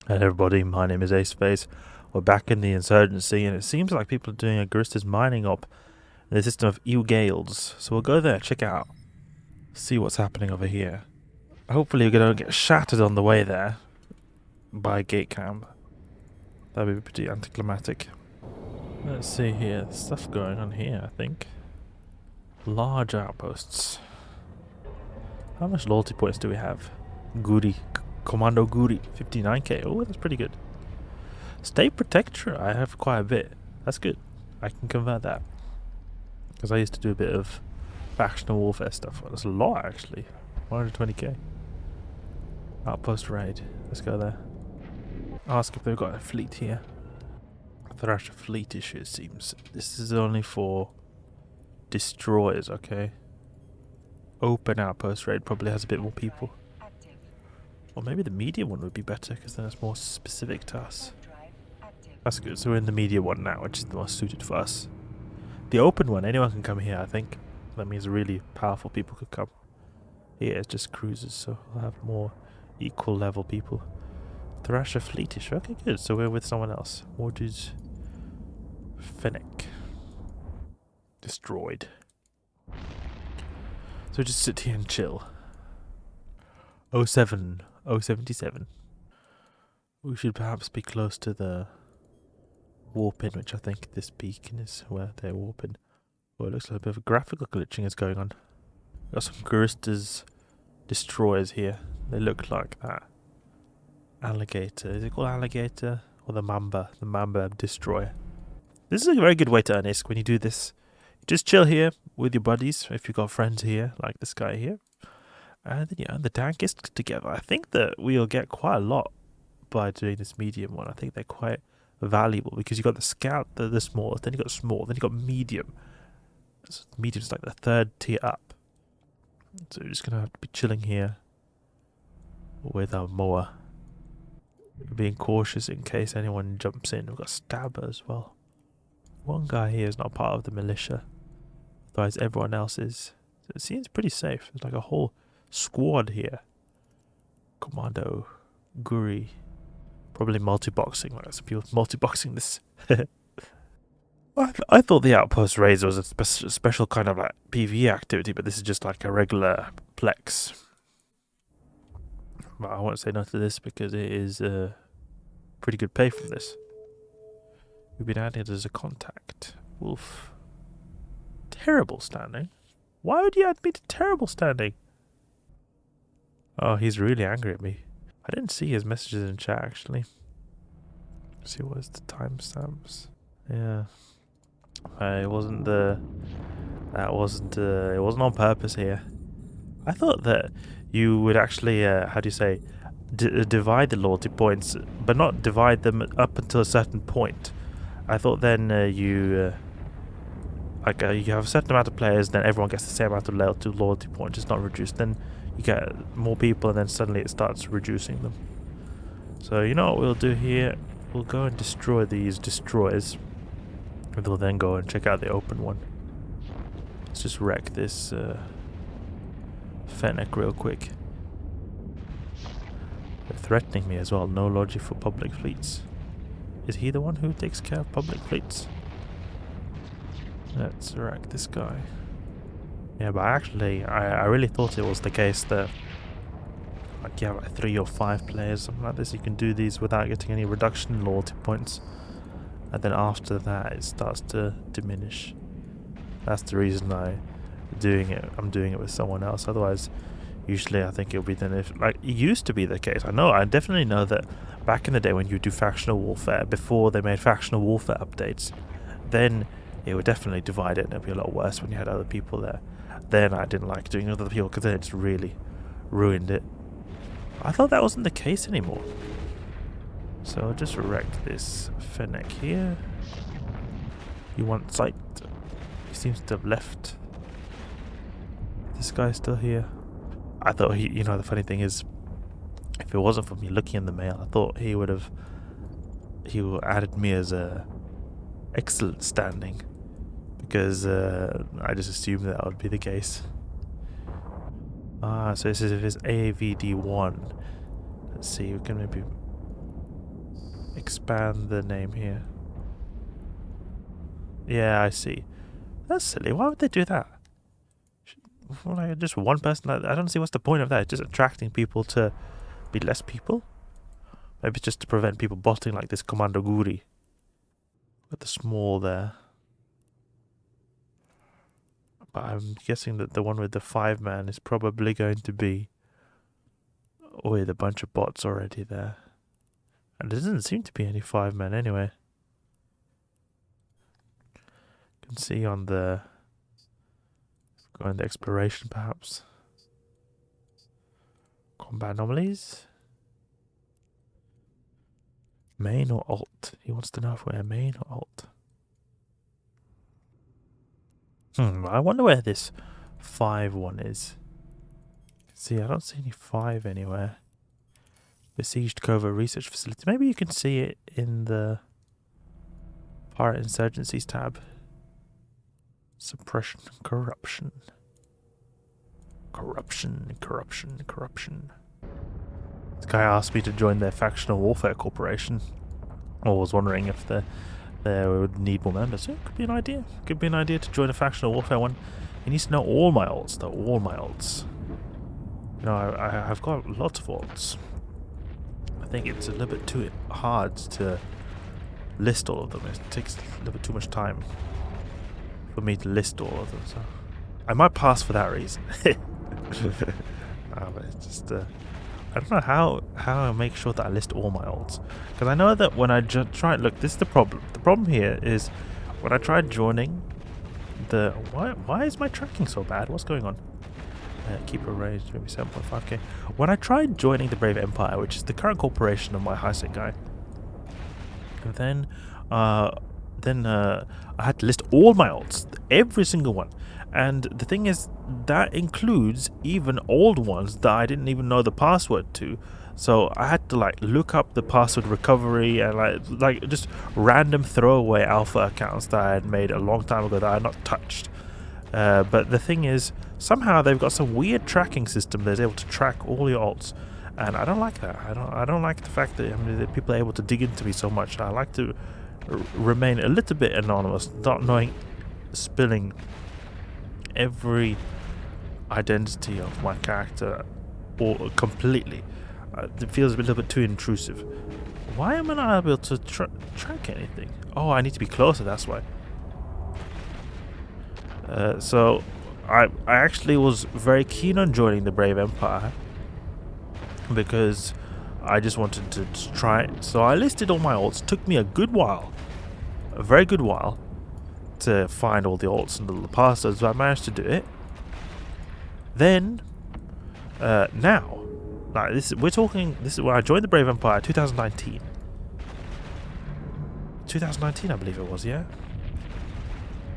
Hello everybody, my name is Aceface. We're back in the Insurgency, and it seems like people are doing a Guristas mining up in the system of Gales. So we'll go there, check it out, see what's happening over here. Hopefully we're going to get shattered on the way there by a gate camp. That would be pretty anticlimactic. Let's see here, there's stuff going on here, I think. Large outposts. How much loyalty points do we have? Commando Guri, 59k. Oh, that's pretty good. State Protector, I have quite a bit. That's good. I can convert that. Because I used to do a bit of factional warfare stuff. Well, that's a lot, actually. 120k. Outpost raid. Let's go there. Ask if they've got a fleet here. Thrasher fleet issue, it seems. This is only for destroyers, okay? Open outpost raid probably has a bit more people. Or maybe the medium one would be better, because then it's more specific to us. That's good, so we're in the medium one now, which is the most suited for us. The open one, anyone can come here, I think. That means really powerful people could come. Here it's just cruisers, so we'll have more equal level people. Thrasher fleetish, okay good, so we're with someone else. More dudes. Fennec. Destroyed. So just sit here and chill. 07. 077. We should perhaps be close to the warping, which I think this beacon is where they're warping. Well, it looks like a bit of a graphical glitching is going on. Got some Guristas destroyers here. They look like that. Alligator. Is it called alligator? Or the Mamba? The Mamba destroyer. This is a very good way to earn ISK when you do this. Just chill here with your buddies, if you've got friends here, like this guy here. And then you earn the tank ISK together. I think that we'll get quite a lot by doing this medium one. I think they're quite valuable because you got the scout, the smallest, then you got small, then you got medium. So medium's like the third tier up. So we're just gonna have to be chilling here with our mower, being cautious in case anyone jumps in. We've got stabber as well. One guy here is not part of the militia, otherwise everyone else is. So it seems pretty safe. There's like a whole squad here. Commando Guri. Probably multi-boxing. Like some people multi-boxing this. I thought the outpost raids was a special kind of like PvE activity, but this is just like a regular plex. But I won't say no to this because it is pretty good pay from this. We've been added as a contact. Wolf. Terrible standing. Why would you add me to terrible standing? Oh, he's really angry at me. I didn't see his messages in chat actually. Let's see what is the timestamps. Yeah. It wasn't on purpose here. I thought that you would actually, how do you say, divide the loyalty points, but not divide them up until a certain point. I thought then you have a certain amount of players, then everyone gets the same amount of loyalty points. It's not reduced. Then you get more people, and then suddenly it starts reducing them. So you know what we'll do here? We'll go and destroy these destroyers. And we'll then go and check out the open one. Let's just wreck this Fennec real quick. They're threatening me as well. No logic for public fleets. Is he the one who takes care of public fleets? Let's wreck this guy. Yeah, but actually, I really thought it was the case that like you have like 3 or 5 players, something like this. You can do these without getting any reduction in loyalty points. And then after that, it starts to diminish. That's the reason I'm doing it with someone else. Otherwise, usually I think it'll be then if like it used to be the case. I definitely know that back in the day when you do factional warfare, before they made factional warfare updates, then it would definitely divide it, and it'd be a lot worse when you had other people there. Then I didn't like doing it with other people because then it just really ruined it. I thought that wasn't the case anymore. So I'll just wreck this Fennec here. You want sight? He seems to have left. This guy's still here. I thought the funny thing is, if it wasn't for me looking in the mail, I thought he would have added me as a excellent standing. Because I just assumed that would be the case. So this is if it's AVD1. Let's see, we can maybe expand the name here. Yeah, I see. That's silly. Why would they do that? Like just one person. I don't see what's the point of that. It's just attracting people to be less people. Maybe it's just to prevent people botting like this Commando Guri. With the small there. But I'm guessing that the one with the 5-man is probably going to be with a bunch of bots already there. And there doesn't seem to be any 5-men anyway. You can see on the... Go into exploration perhaps. Combat anomalies. Main or alt? He wants to know if we're main or alt. I wonder where this 5 one is. See, I don't see any 5 anywhere. Besieged Covert Research Facility. Maybe you can see it in the Pirate Insurgencies tab. Suppression and corruption. Corruption. This guy asked me to join their Factional Warfare Corporation. I was wondering if they would need more members. So it could be an idea. Could be an idea to join a Factional Warfare one. He needs to know all my alts, though. All my alts. You know, I've got lots of alts. I think it's a little bit too hard to list all of them. It takes a little bit too much time for me to list all of them. So I might pass for that reason. But it's just... I don't know how I make sure that I list all my alts. Because I know that when I try... Look, this is the problem. The problem here is when I tried joining the... Why is my tracking so bad? What's going on? Keeper range, maybe 7.5k. When I tried joining the Brave Empire, which is the current corporation of my high-sec guy, and then I had to list all my alts, every single one. And the thing is, that includes even old ones that I didn't even know the password to. So I had to like look up the password recovery and like just random throwaway alpha accounts that I had made a long time ago that I had not touched. But the thing is, somehow they've got some weird tracking system that's able to track all your alts, and I don't like that. I don't like the fact that, that people are able to dig into me so much. I like to remain a little bit anonymous, not knowing, spilling every identity of my character or completely. It feels a little bit too intrusive. Why am I not able to track anything? Oh, I need to be closer, that's why. So I actually was very keen on joining the Brave Empire because I just wanted to try it. So I listed all my alts. It took me a good while, a very good while, to find all the alts and the passwords, but I managed to do it. Then now, like this is when I joined the Brave Empire 2019. 2019 I believe it was, yeah.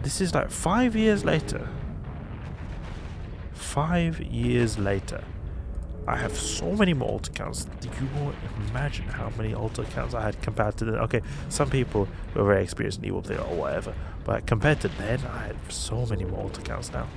This is like 5 years later. 5 years later. I have so many more alt accounts. You won't imagine how many alt accounts I had compared to the... Okay, some people were very experienced in Evolve or whatever. But compared to then, I had so many more alt accounts now.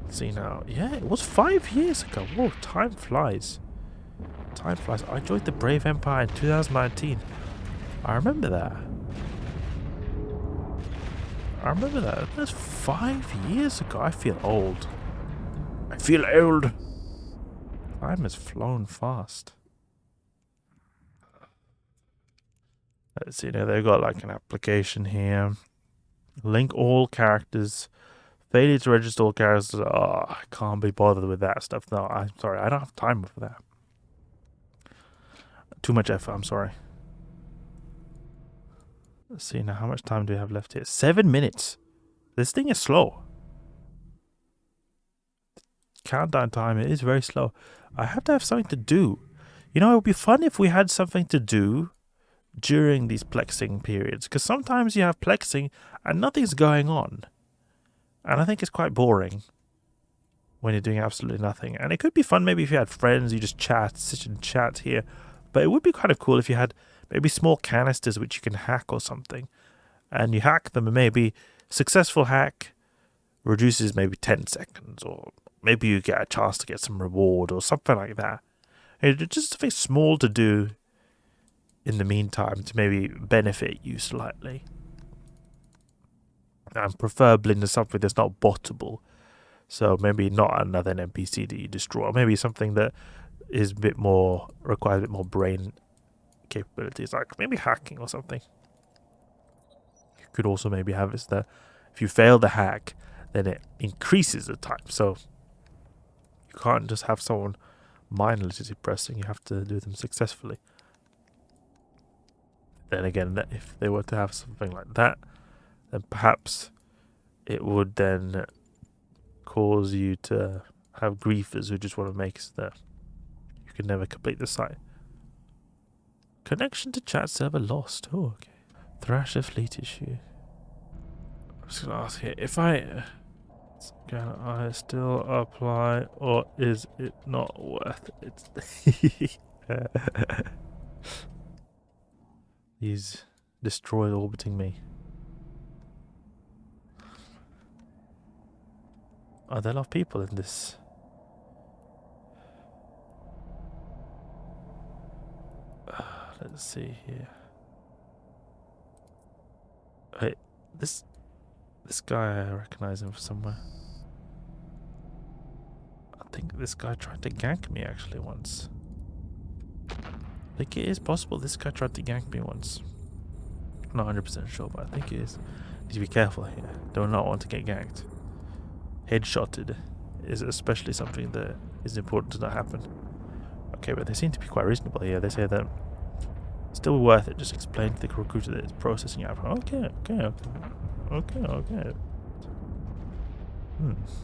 See now. Yeah, it was 5 years ago. Whoa, time flies. Time flies. I joined the Brave Empire in 2019. I remember that. I remember that. That's 5 years ago. I feel old. I feel old. Time has flown fast. Let's see, now they've got like an application here. Link all characters. Failure to register all characters. Oh, I can't be bothered with that stuff. No, I'm sorry. I don't have time for that. Too much effort. I'm sorry. Let's see now. How much time do we have left here? 7 minutes. This thing is slow. Countdown time is very slow. I have to have something to do. You know, it would be fun if we had something to do during these plexing periods, because sometimes you have plexing and nothing's going on, and I think it's quite boring when you're doing absolutely nothing. And it could be fun maybe if you had friends, you just sit and chat here, but it would be kind of cool if you had maybe small canisters which you can hack or something, and you hack them, and maybe successful hack reduces maybe 10 seconds, or maybe you get a chance to get some reward or something like that. It's just something small to do in the meantime to maybe benefit you slightly. And preferably in something that's not bottable. So maybe not another NPC that you destroy. Maybe something that is a bit more, requires a bit more brain capabilities, like maybe hacking or something. You could also maybe have is that if you fail the hack, then it increases the time. So you can't just have someone mindlessly pressing, you have to do them successfully. Then again, if they were to have something like that, then perhaps it would then cause you to have griefers who just want to make it so that you can never complete the site. Connection to chat server lost. Oh, okay. Thrasher fleet issue. I'm just gonna ask here if can I still apply, or is it not worth it? He's destroyed orbiting me. Are there a lot of people in this? Let's see here. Wait, this guy, I recognize him from somewhere. I think this guy tried to gank me actually once. I think it is possible this guy tried to gank me once. I'm not 100% sure, but I think it is. Need to be careful here. Do not want to get ganked. Headshotted is especially something that is important to not happen. Okay, but they seem to be quite reasonable here. They say that it's still worth it. Just explain to the recruiter that it's processing out. Okay.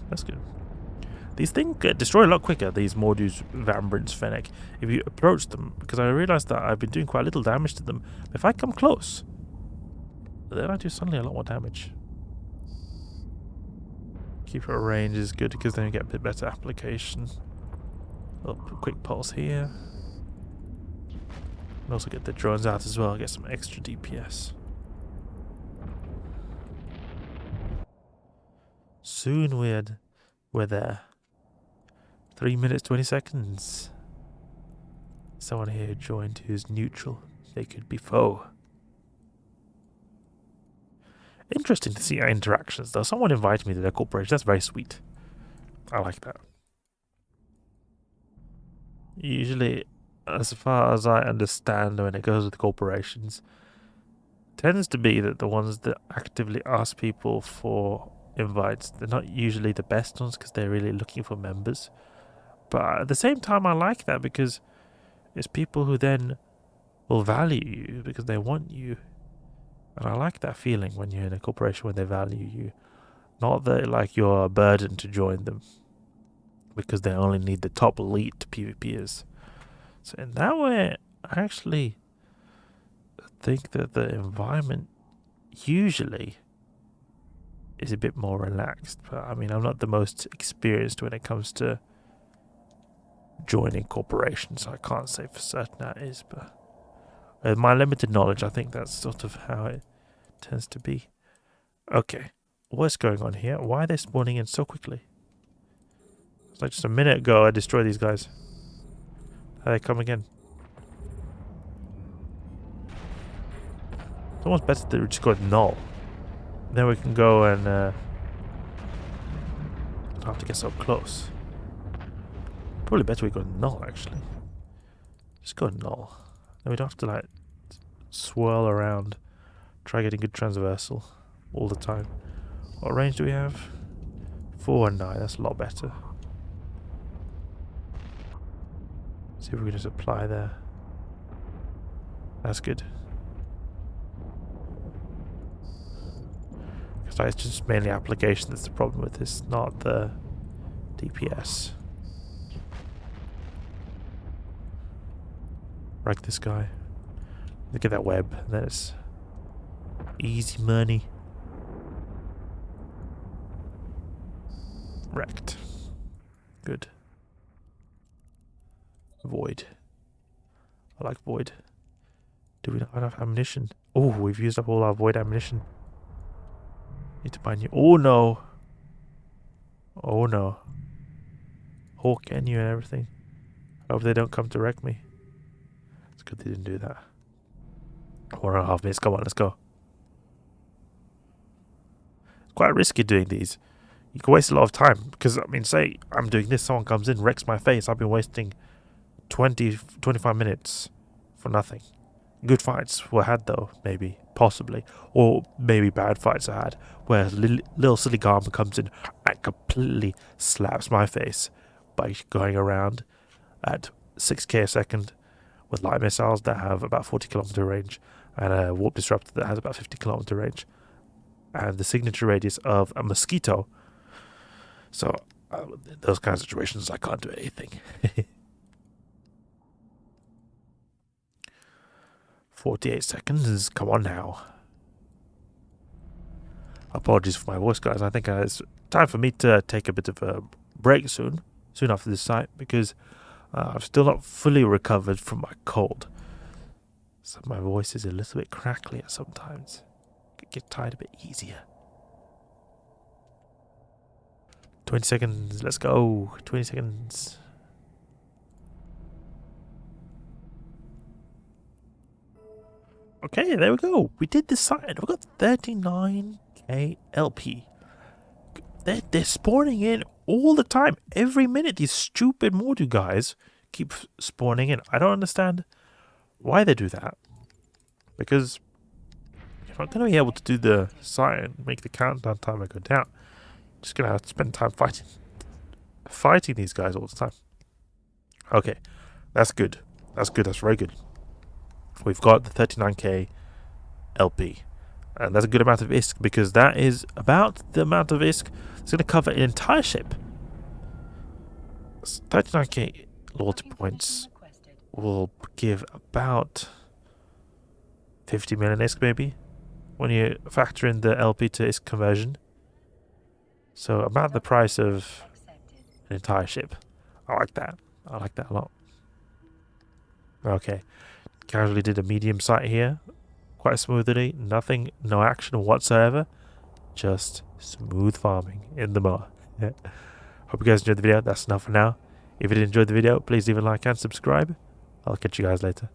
That's good. These things get destroyed a lot quicker, these Mordus, Vambrins, Fennec, if you approach them, because I realised that I've been doing quite little damage to them. If I come close, then I do suddenly a lot more damage. Keep it at range is good, because then you get a bit better application. Oh, quick pulse here. And also get the drones out as well, get some extra DPS. Soon we're there. 3 minutes 20 seconds. Someone here joined who's neutral. They could be foe. Interesting to see our interactions though. Someone invited me to their corporation. That's very sweet. I like that. Usually, as far as I understand when it goes with corporations, tends to be that the ones that actively ask people for invites, they're not usually the best ones because they're really looking for members. But at the same time, I like that because it's people who then will value you because they want you. And I like that feeling when you're in a corporation where they value you. Not that like you're a burden to join them because they only need the top elite PvPers. So in that way, I actually think that the environment usually is a bit more relaxed. But I mean, I'm not the most experienced when it comes to joining corporations, so I can't say for certain that is, but with my limited knowledge, I think that's sort of how it tends to be. Okay, what's going on here? Why are they spawning in so quickly? It's like just a minute ago I destroyed these guys. How they come again? It's almost better to just go with Null. Then we can go and don't have to get so close. Probably better we go Null actually. Just go Null. Then we don't have to like swirl around, try getting good transversal all the time. What range do we have? 4 and 9, that's a lot better. See if we can just apply there. That's good. Because it's just mainly application that's the problem with this, not the DPS. Wreck this guy. Look at that web. That is easy money. Wrecked. Good. Void. I like void. Do we not have enough ammunition? Oh, we've used up all our void ammunition. Need to buy new. Oh no. Oh no. Hawk and you and everything. I hope they don't come to wreck me. It's good they didn't do that. 1.5 minutes. Come on, let's go. It's quite risky doing these. You can waste a lot of time. Because, I mean, say I'm doing this, someone comes in, wrecks my face. I've been wasting 25 minutes for nothing. Good fights were had, though, maybe. Possibly. Or maybe bad fights I had. Where little silly Garmin comes in and completely slaps my face by going around at 6k a second with light missiles that have about 40 kilometer range and a warp disruptor that has about 50 kilometer range and the signature radius of a mosquito. So in those kind of situations I can't do anything. 48 seconds, come on now. Apologies for my voice, guys. I think it's time for me to take a bit of a break soon after this site, because I'm still not fully recovered from my cold. So my voice is a little bit crackly at sometimes. Get tired a bit easier. 20 seconds, let's go. 20 seconds. Okay, there we go. We did this side. We got 39k LP. They're spawning in all the time. Every minute, these stupid Mordu guys keep spawning in. I don't understand why they do that. Because if I'm going to be able to do the site and make the countdown timer go down, I'm just going to have to spend time fighting these guys all the time. Okay, that's good. That's good. That's very good. We've got the 39k LP. And that's a good amount of ISK, because that is about the amount of ISK that's going to cover an entire ship. 39k loyalty points will give about 50 million ISK maybe, when you factor in the LP to ISK conversion. So about the price of an entire ship. I like that. I like that a lot. Okay. Casually did a medium site here. Quite smoothly. Nothing, no action whatsoever. Just smooth farming in the moor. Hope you guys enjoyed the video. That's enough for now. If you did enjoy the video, please leave a like and subscribe. I'll catch you guys later.